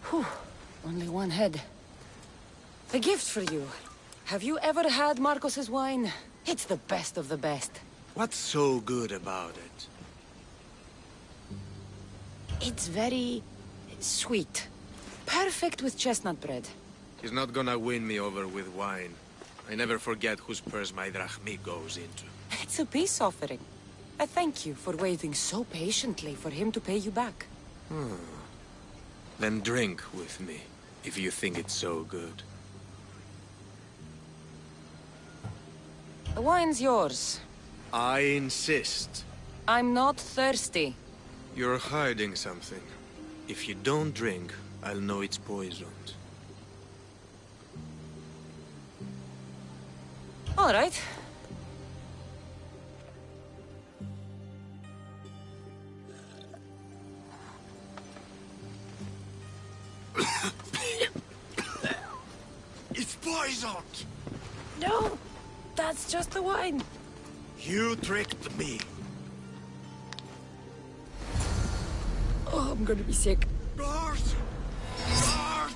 Whew, only one head. A gift for you. Have you ever had Marcos's wine? It's the best of the best. What's so good about it? It's very sweet. Perfect with chestnut bread. He's not gonna win me over with wine. I never forget whose purse my drachmi goes into. It's a peace offering. I thank you for waiting so patiently for him to pay you back. Then drink with me, if you think it's so good. The wine's yours. I insist. I'm not thirsty. You're hiding something. If you don't drink, I'll know it's poisoned. All right. It's poisoned! No, that's just the wine. You tricked me. Oh, I'm gonna be sick. Guard! Guard!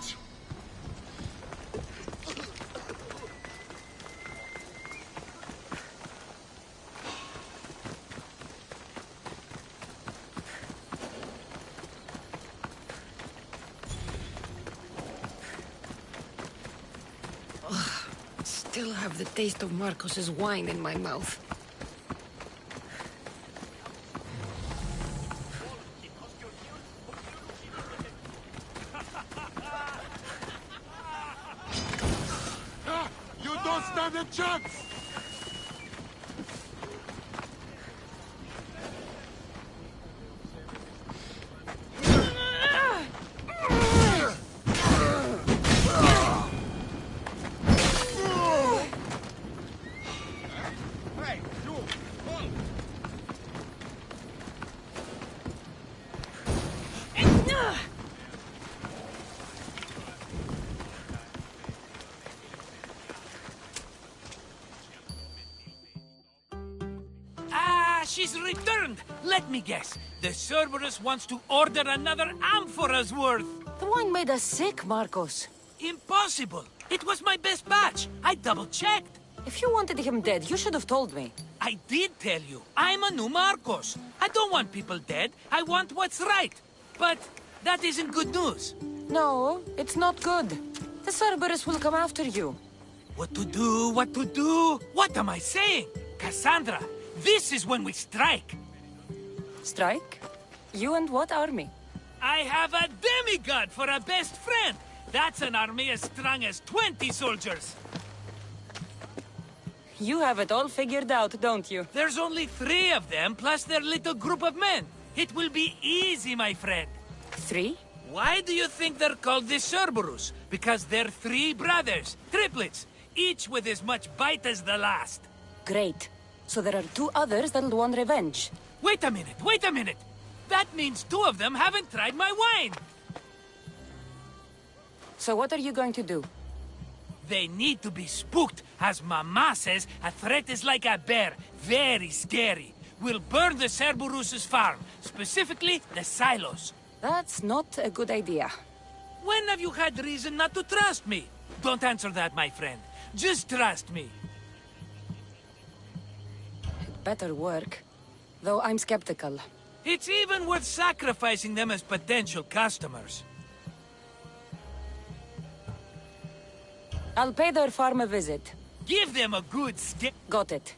Still have the taste of Marcos's wine in my mouth. You don't stand a chance! She's returned! Let me guess. The Cerberus wants to order another amphora's worth. The wine made us sick, Marcos. Impossible! It was my best batch. I double-checked. If you wanted him dead, you should have told me. I did tell you. I'm a new Marcos. I don't want people dead. I want what's right. But that isn't good news. No, it's not good. The Cerberus will come after you. What to do? What to do? What am I saying? Cassandra, this is when we strike. Strike? You and what army? I have a demigod for a best friend. That's an army as strong as 20 soldiers. You have it all figured out, don't you? There's only 3 of them, plus their little group of men. It will be easy, my friend. 3? Why do you think they're called the Cerberus? Because they're 3 brothers, triplets, each with as much bite as the last. Great. So there are 2 others that'll want revenge. Wait a minute, wait a minute! That means 2 of them haven't tried my wine! So what are you going to do? They need to be spooked. As Mama says, a threat is like a bear. Very scary. We'll burn the Cerberus's farm, specifically the silos. That's not a good idea. When have you had reason not to trust me? Don't answer that, my friend. Just trust me. It better work. Though I'm skeptical. It's even worth sacrificing them as potential customers. I'll pay their farm a visit. Give them a good scare. Got it.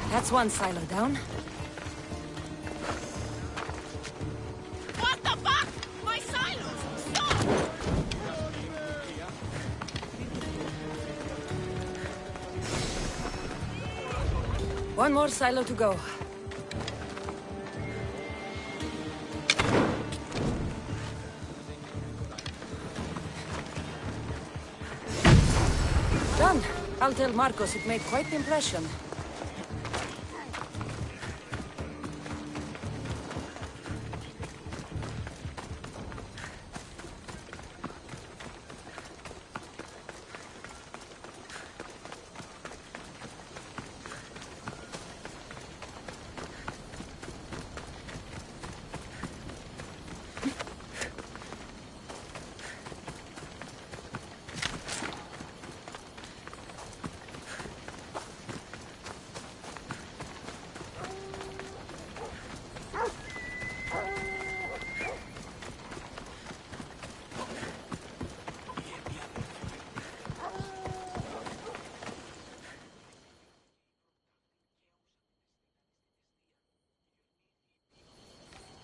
That's one silo down. What the fuck? My silos! Stop! One more silo to go. Done. I'll tell Marcos it made quite the impression.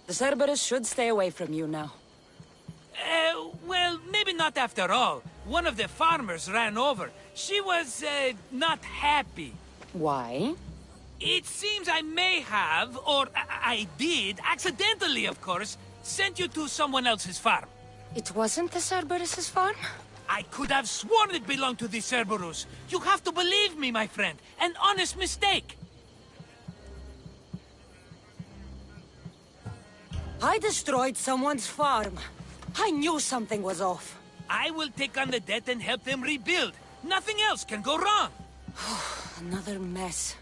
The Cerberus should stay away from you now. Well, maybe not after all. One of the farmers ran over. She was, not happy. Why? It seems I may have, or I did, accidentally of course, sent you to someone else's farm. It wasn't the Cerberus's farm? I could have sworn it belonged to the Cerberus. You have to believe me, my friend. An honest mistake. I destroyed someone's farm. I knew something was off. I will take on the debt and help them rebuild. Nothing else can go wrong. Another mess.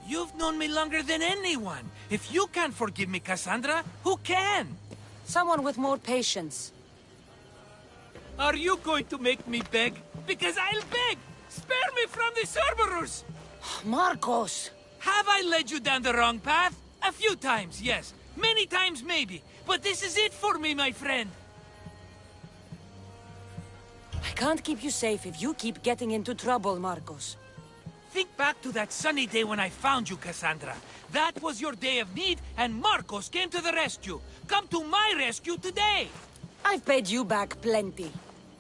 You've known me longer than anyone. If you can't forgive me, Cassandra, who can? Someone with more patience. Are you going to make me beg? Because I'll beg! Spare me from the Cerberus! Marcos! Have I led you down the wrong path? A few times, yes. Many times, maybe. But this is it for me, my friend. I can't keep you safe if you keep getting into trouble, Marcos. Think back to that sunny day when I found you, Cassandra. That was your day of need, and Marcos came to the rescue. Come to my rescue today! I've paid you back plenty.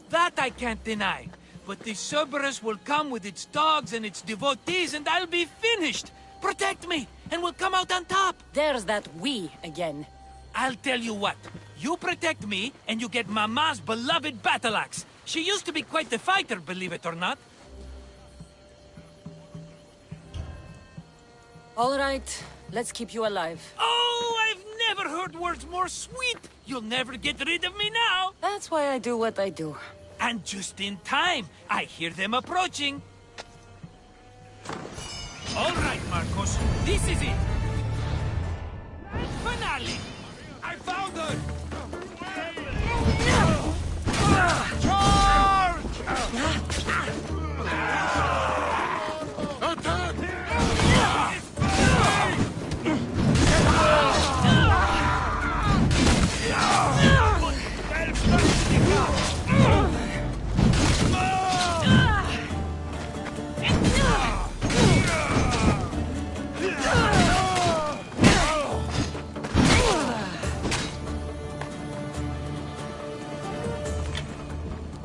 That I can't deny. But the Cerberus will come with its dogs and its devotees, and I'll be finished! Protect me, and we'll come out on top! There's that we again. I'll tell you what. You protect me, and you get Mama's beloved battle axe. She used to be quite the fighter, believe it or not. All right, let's keep you alive. Oh, I've never heard words more sweet! You'll never get rid of me now! That's why I do what I do. And just in time, I hear them approaching. All right, Marcos, this is it. Finale! I found her! Charge! Attack!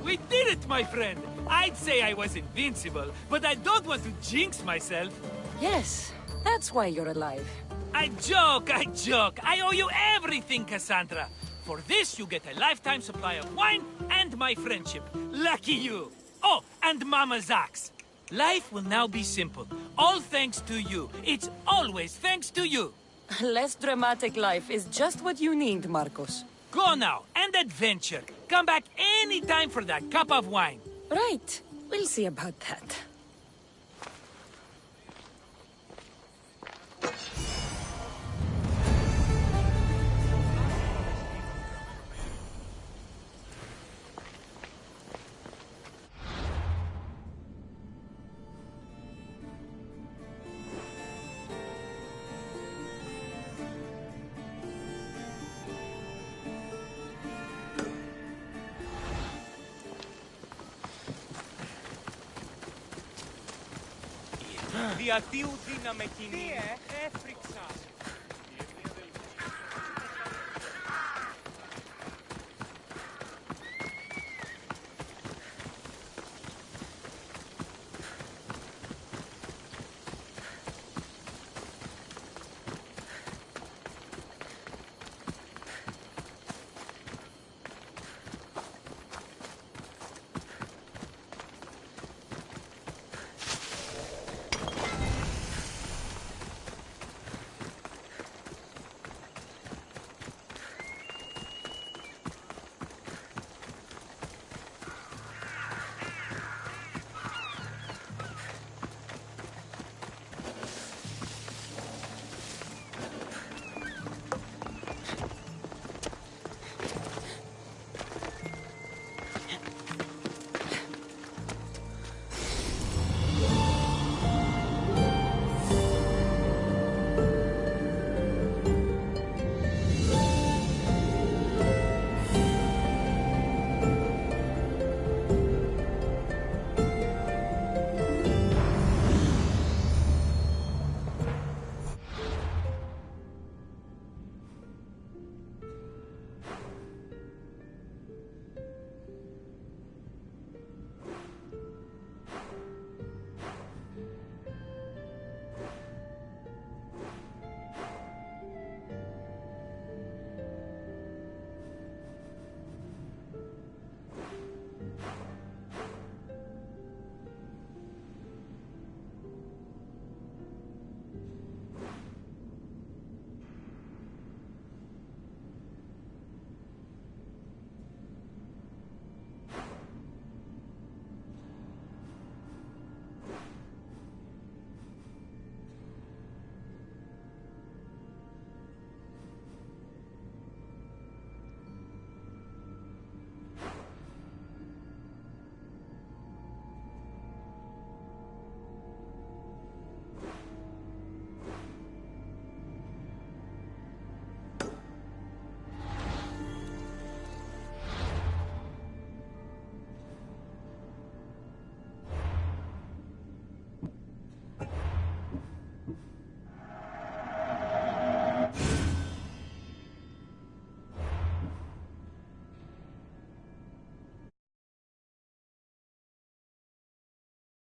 We did it, my friend! I'd say I was invincible, but I don't want to jinx myself. Yes, that's why you're alive. I joke, I joke. I owe you everything, Cassandra. For this, you get a lifetime supply of wine and my friendship. Lucky you. Oh, and Mama's axe. Life will now be simple. All thanks to you. It's always thanks to you. A less dramatic life is just what you need, Marcos. Go now, and adventure. Come back any time for that cup of wine. Right. We'll see about that. Διατίου δύναμε κοινή. Έφρυξα.